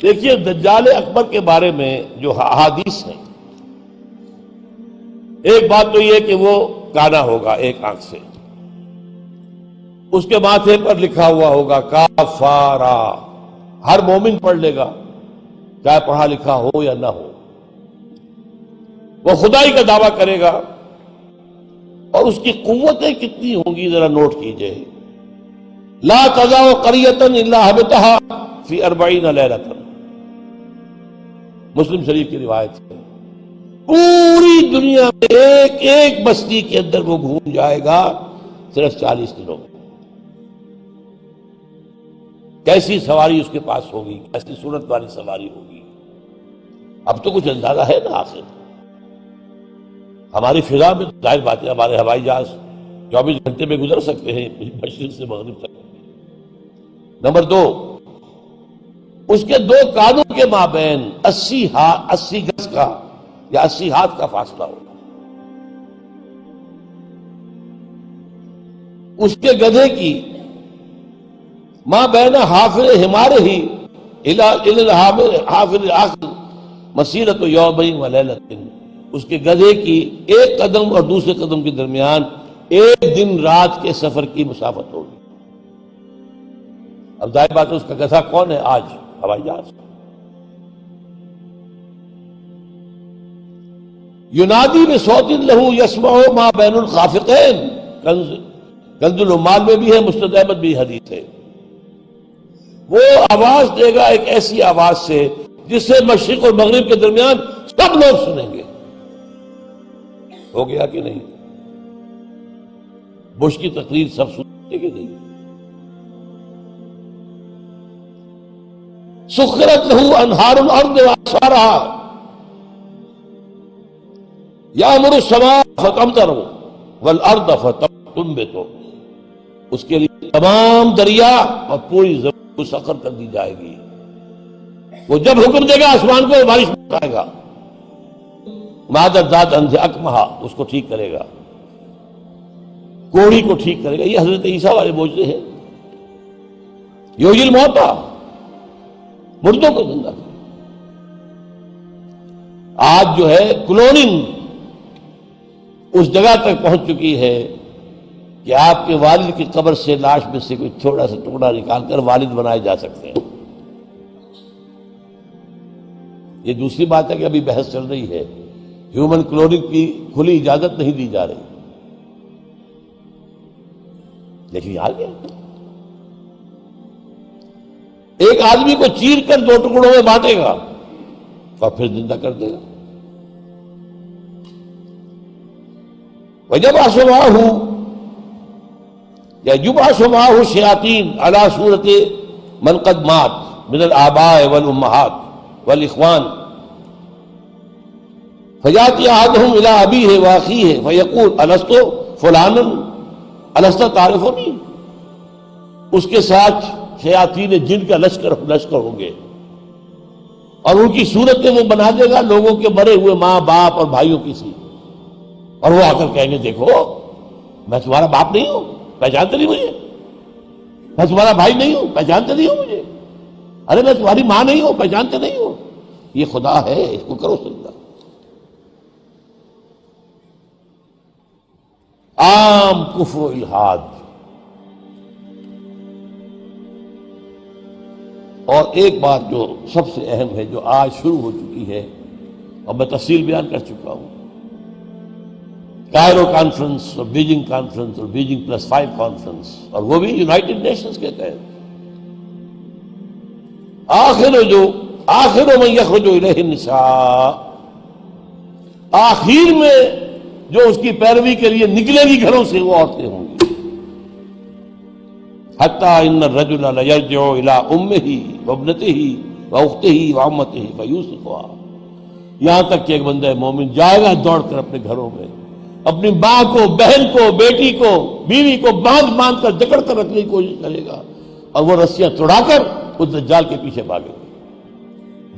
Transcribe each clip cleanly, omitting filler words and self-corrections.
دیکھیے دجال اکبر کے بارے میں جو احادیث ہیں، ایک بات تو یہ کہ وہ کانا ہوگا ایک آنکھ سے، اس کے ماتھے پر لکھا ہوا ہوگا کافارا، ہر مومن پڑھ لے گا چاہے پڑھا لکھا ہو یا نہ ہو، وہ خدائی کا دعویٰ کرے گا، اور اس کی قوتیں کتنی ہوں گی ذرا نوٹ کیجئے، لا تزع قریۃ الا حبطھا فی 40 لیلۃ، مسلم شریف کی روایت ہے، پوری دنیا میں ایک ایک بستی کے اندر وہ گھوم جائے گا صرف 40 دنوں میں۔ کیسی سواری اس کے پاس ہوگی، کیسی صورت والی سواری ہوگی، اب تو کچھ اندازہ ہے نا۔ آخر ہماری فضا میں ظاہر بات ہے ہمارے ہوائی جہاز 24 گھنٹے میں گزر سکتے ہیں مشرق سے مغرب تک۔ نمبر 2، اس کے 2 کانوں کے مابین 80 گز کا یا 80 ہاتھ کا فاصلہ ہوگا۔ اس کے گدھے کی ماں بین حافر ہمارے ہی حافر آخر مسیرت یومین و لیلۃ، اس کے گدھے کی ایک قدم اور دوسرے قدم کے درمیان ایک دن رات کے سفر کی مسافت ہوگی۔ اب ظاہر بات ہے اس کا گدھا کون ہے آج؟ ہوائی جہاز۔ ینادی بصوت لہ یسمع ما بین الخافقین، کنز العمال میں بھی ہے، مسند احمد بھی حدیث ہے۔ وہ آواز دے گا ایک ایسی آواز سے جس سے مشرق اور مغرب کے درمیان سب لوگ سنیں گے۔ ہو گیا کہ نہیں؟ بش کی تقریر سب سنتے کہ نہیں؟ سخرت لہ انہار الارض واسفارھا یامر السماء فتمطر والارض فتنبت، اس کے لیے تمام دریا اور پوری زمین کو سخر کر دی جائے گی۔ وہ جب حکم دے گا آسمان کو بارش برسائے گا، مادر ذات انز اکمہا اس کو ٹھیک کرے گا، کوڑی کو ٹھیک کرے گا۔ یہ حضرت عیسیٰ والے معجزے ہیں۔ یحیی الموتیٰ، مردوں کو زندہ کرے۔ آج جو ہے کلوننگ اس جگہ تک پہنچ چکی ہے کہ آپ کے والد کی قبر سے لاش میں سے کوئی تھوڑا سا ٹکڑا نکال کر والد بنائے جا سکتے ہیں۔ یہ دوسری بات ہے کہ ابھی بحث چل رہی ہے، ہیومن کلوننگ کی کھلی اجازت نہیں دی جا رہی، لیکن آ گیا۔ ایک آدمی کو چیر کر 2 ٹکڑوں میں بانٹے گا اور پھر زندہ کر دے گا۔ وَيَبْعَثُ مَعَهُ یا یبعث معه الشیاطین علی صورت من قد مات من الآباء والأمہات والإخوان فیاتی احدہم الی ابیہ واخیہ فیقول الست فلانا الست تعرفنی، اس کے ساتھ شیاطین جن کا لشکر ہوں گے، اور ان کی صورتیں وہ بنا دے گا لوگوں کے مرے ہوئے ماں باپ اور بھائیوں کی سی، اور وہ آ کر کہیں گے دیکھو میں تمہارا باپ نہیں ہوں، پہچانتے نہیں مجھے، میں تمہارا بھائی نہیں ہوں، پہچانتے نہیں ہو مجھے، ارے میں تمہاری ماں نہیں ہوں، پہچانتے نہیں ہو، یہ خدا ہے، اس کو کرو سجدہ۔ عام کفر و الحاد۔ اور ایک بات جو سب سے اہم ہے جو آج شروع ہو چکی ہے اور میں تفصیل بیان کر چکا ہوں، کائرو کانفرنس اور بیجنگ کانفرنس اور بیجنگ +5 کانفرنس، اور وہ بھی یونائٹڈ نیشنز کے تحت، آخر من یخرج الیہ النساء، آخر میں جو اس کی پیروی کے لیے نکلے گی گھروں سے وہ عورتیں ہوں گی۔ حتیٰ ان الرجل لیرجع الی امہ وابنتہ واختہ وعمتہ فیوثقها، یہاں تک کہ ایک بندہ مومن جائے گا دوڑ کر اپنے گھروں میں، اپنی ماں کو، بہن کو، بیٹی کو، بیوی کو باندھ کر جکڑ کر رکھنے کی کوشش کرے گا، اور وہ رسیاں توڑا کر اس دجال کے پیچھے بھاگے گا۔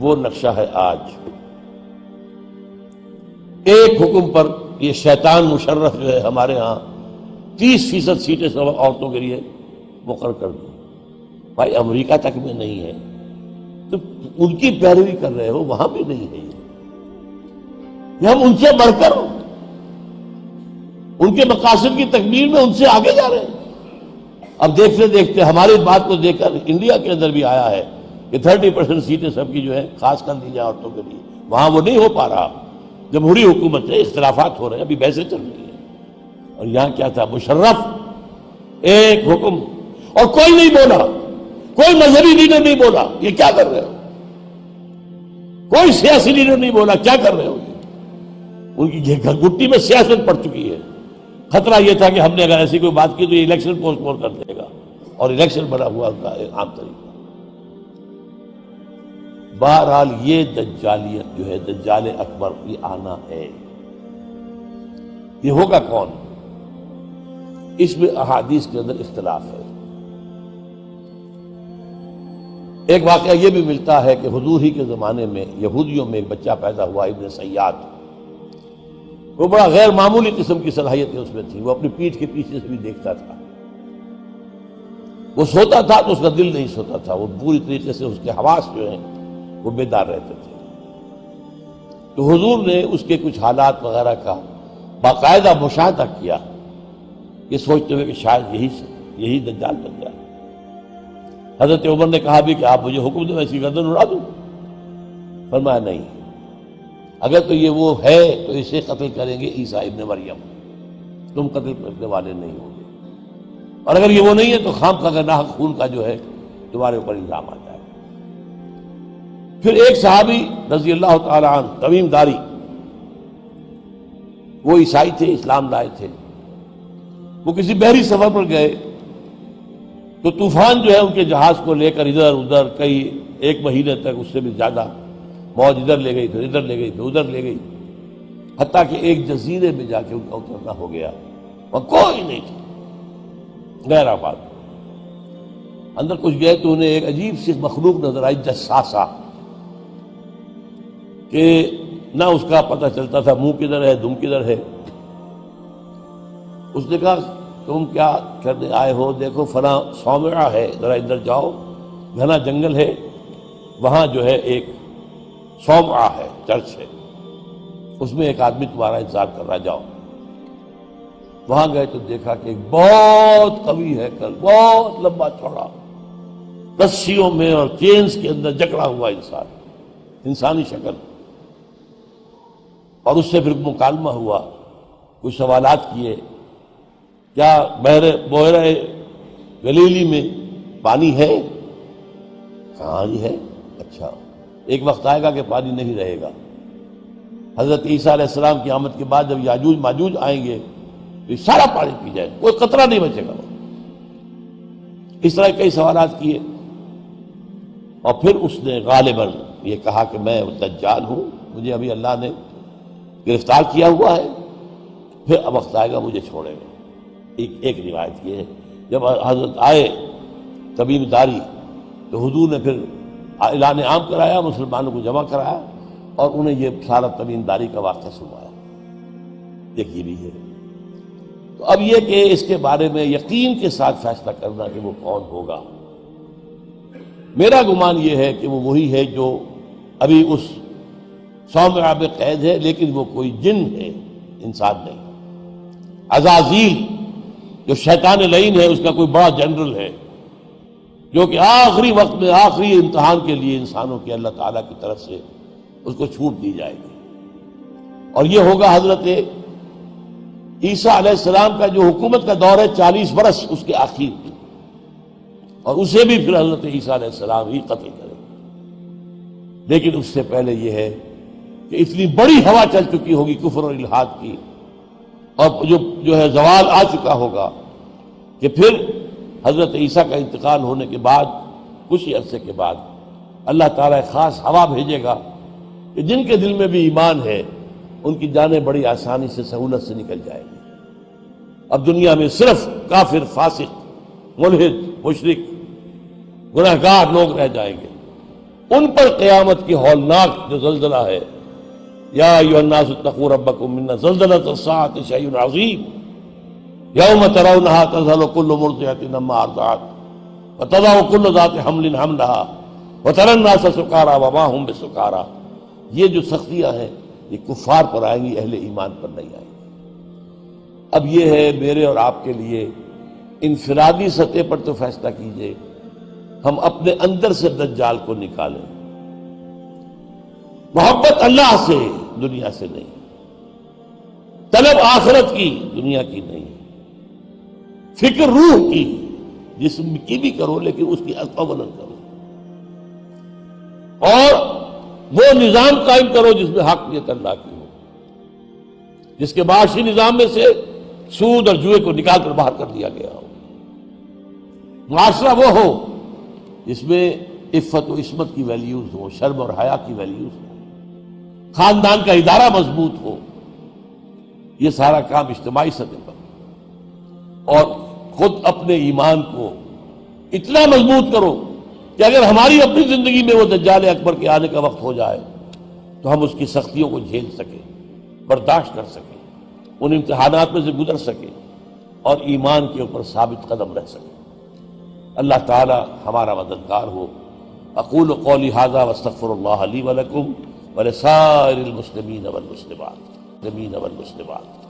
وہ نقشہ ہے آج۔ ایک حکم پر یہ شیطان مشرف جو ہے ہمارے ہاں 30% سیٹیں عورتوں کے لیے مقرر کر دی۔ بھائی امریکہ تک میں نہیں ہے، تو ان کی پیروی کر رہے ہو، وہاں بھی نہیں ہے یہ ہم ان سے بڑھ کر ان کے مقاصد کی تکمیل میں ان سے آگے جا رہے ہیں۔ اب دیکھتے دیکھتے ہماری بات کو دیکھ کر انڈیا کے اندر بھی آیا ہے کہ 30% سیٹیں سب کی جو ہے خاص کر دی جائے عورتوں کے لیے، وہاں وہ نہیں ہو پا رہا۔ جمہوری حکومت ہے، اختلافات ہو رہے ہیں، ابھی بحثیں چل رہی ہیں۔ اور یہاں کیا تھا، مشرف ایک حکم، اور کوئی نہیں بولا، کوئی مذہبی لیڈر نہیں بولا یہ کیا کر رہے ہو، کوئی سیاسی لیڈر نہیں بولا کیا کر رہے ہو۔ ان کی گھٹی میں سیاست پڑ چکی ہے۔ خطرہ یہ تھا کہ ہم نے اگر ایسی کوئی بات کی تو یہ الیکشن پوسٹ پون کر دے گا، اور الیکشن بڑا ہوا ان کا عام طریقہ۔ بہرحال یہ دجالیت جو ہے، دجال اکبر یہ آنا ہے، یہ ہوگا کون، اس میں احادیث کے اندر اختلاف ہے۔ ایک واقعہ یہ بھی ملتا ہے کہ حضور ہی کے زمانے میں یہودیوں میں ایک بچہ پیدا ہوا، ابن سیاد۔ وہ بڑا غیر معمولی قسم کی صلاحیتیں اس میں تھی، وہ اپنی پیٹھ کے پیچھے سے بھی دیکھتا تھا، وہ سوتا تھا تو اس کا دل نہیں سوتا تھا، وہ پوری طریقے سے اس کے حواس جو ہیں وہ بیدار رہتے تھے۔ تو حضور نے اس کے کچھ حالات وغیرہ کا باقاعدہ مشاہدہ کیا، یہ سوچتے ہوئے کہ شاید یہی دجال بن جائے۔ حضرت عمر نے کہا بھی کہ آپ مجھے حکم دیں، ایسی گردن اڑا دوں؟ فرمایا نہیں، اگر تو یہ وہ ہے تو اسے قتل کریں گے عیسیٰ ابن مریم، تم قتل کرنے والے نہیں ہوں گے، اور اگر یہ وہ نہیں ہے تو خام کا ناحق خون کا جو ہے تمہارے اوپر الزام آ جائے۔ پھر ایک صحابی رضی اللہ تعالی عنہ، تمیم داری، وہ عیسائی تھے، اسلام لائے تھے، وہ کسی بحری سفر پر گئے تو طوفان جو ہے ان کے جہاز کو لے کر ادھر ادھر کئی ایک مہینے تک، اس سے بھی زیادہ، موج ادھر لے گئی پھر ادھر لے گئی پھر ادھر لے گئی، حتیٰ کہ ایک جزیرے میں جا کے ان کا اترنا ہو گیا، وہاں کوئی نہیں تھا، غیر آباد۔ اندر کچھ گئے تو انہیں ایک عجیب سی مخلوق نظر آئی، جساسہ، کہ نہ اس کا پتہ چلتا تھا منہ کدھر ہے دم کدھر ہے۔ اس نے کہا تم کیا کرنے آئے ہو؟ دیکھو فلاں صومعہ ہے، ذرا ادھر جاؤ، گھنا جنگل ہے، وہاں جو ہے ایک صومعہ ہے، چرچ ہے، اس میں ایک آدمی تمہارا انتظار کر رہا، جاؤ۔ وہاں گئے تو دیکھا کہ ایک بہت قوی ہے، بہت لمبا چوڑا، رسیوں میں اور چینز کے اندر جکڑا ہوا انسان، انسانی شکل، اور اس سے پھر مکالمہ ہوا، کچھ سوالات کیے، کیا بحیرہ گلیلی میں پانی ہے؟ کہاں جی ہے؟ اچھا، ایک وقت آئے گا کہ پانی نہیں رہے گا، حضرت عیسیٰ علیہ السلام کی آمد کے بعد جب یاجوج ماجوج آئیں گے تو یہ سارا پانی پی جائے، کوئی قطرہ نہیں بچے گا۔ اس طرح کئی سوالات کیے، اور پھر اس نے غالباً یہ کہا کہ میں دجال ہوں، مجھے ابھی اللہ نے گرفتار کیا ہوا ہے، پھر اب وقت آئے گا مجھے چھوڑے گا۔ ایک روایت یہ ہے، جب حضرت آئے تمیم داری تو حضور نے پھر اعلان عام کرایا، مسلمانوں کو جمع کرایا، اور انہیں یہ سارا تمیم داری کا واقعہ سنایا۔ دیکھیے بھی ہے۔ تو اب یہ کہ اس کے بارے میں یقین کے ساتھ فیصلہ کرنا کہ وہ کون ہوگا، میرا گمان یہ ہے کہ وہ وہی ہے جو ابھی اس صومعہ میں قید ہے، لیکن وہ کوئی جن ہے، انسان نہیں۔ عزازیل جو شیطان لعین ہے، اس کا کوئی بڑا جنرل ہے، جو کہ آخری وقت میں آخری امتحان کے لیے انسانوں کے اللہ تعالیٰ کی طرف سے اس کو چھوٹ دی جائے گی، اور یہ ہوگا حضرت عیسیٰ علیہ السلام کا جو حکومت کا دور ہے 40 برس اس کے آخر میں، اور اسے بھی پھر حضرت عیسیٰ علیہ السلام ہی قتل کرے۔ لیکن اس سے پہلے یہ ہے کہ اتنی بڑی ہوا چل چکی ہوگی کفر اور الحاد کی، اور جو ہے زوال آ چکا ہوگا، کہ پھر حضرت عیسیٰ کا انتقال ہونے کے بعد کچھ ہی عرصے کے بعد اللہ تعالیٰ ایک خاص ہوا بھیجے گا کہ جن کے دل میں بھی ایمان ہے ان کی جانیں بڑی آسانی سے سہولت سے نکل جائیں گی۔ اب دنیا میں صرف کافر، فاسق، ملحد، مشرک، گناہگار لوگ رہ جائیں گے، ان پر قیامت کی ہولناک جو زلزلہ ہے، یا ایھا الناس اتقوا ربکم ان زلزلۃ الساعۃ شیء عظیم یوم ترونھا تذہل کل مرضعۃ عما ارضعت وتضع کل ذات حمل حملھا وَتَرَى النَّاسَ سُكَارَىٰ وَمَا هُم بِسُكَارَىٰ، یہ جو سختیاں ہیں یہ کفار پر آئیں گی، اہل ایمان پر نہیں آئیں گی۔ اب یہ ہے میرے اور آپ کے لیے انفرادی سطح پر تو فیصلہ کیجئے، ہم اپنے اندر سے دجال کو نکالیں۔ محبت اللہ سے، دنیا سے نہیں، طلب آخرت کی، دنیا کی نہیں، فکر روح کی، جسم کی بھی کرو لیکن اس کی اولاً کرو، اور وہ نظام قائم کرو جس میں حقیقت اللہ کی ہو، جس کے معاشی نظام میں سے سود اور جوئے کو نکال کر باہر کر دیا گیا ہو۔ معاشرہ وہ ہو جس میں عفت و عصمت کی ویلیوز ہو، شرم اور حیا کی ویلیوز ہو، خاندان کا ادارہ مضبوط ہو۔ یہ سارا کام اجتماعی سطح پر، اور خود اپنے ایمان کو اتنا مضبوط کرو کہ اگر ہماری اپنی زندگی میں وہ دجال اکبر کے آنے کا وقت ہو جائے تو ہم اس کی سختیوں کو جھیل سکیں، برداشت کر سکیں، ان امتحانات میں سے گزر سکیں، اور ایمان کے اوپر ثابت قدم رہ سکیں۔ اللہ تعالی ہمارا مددگار ہو۔ اقول قولی ھذا واستغفر اللہ لی ولکم ولسائر المسلمین والمسلمات۔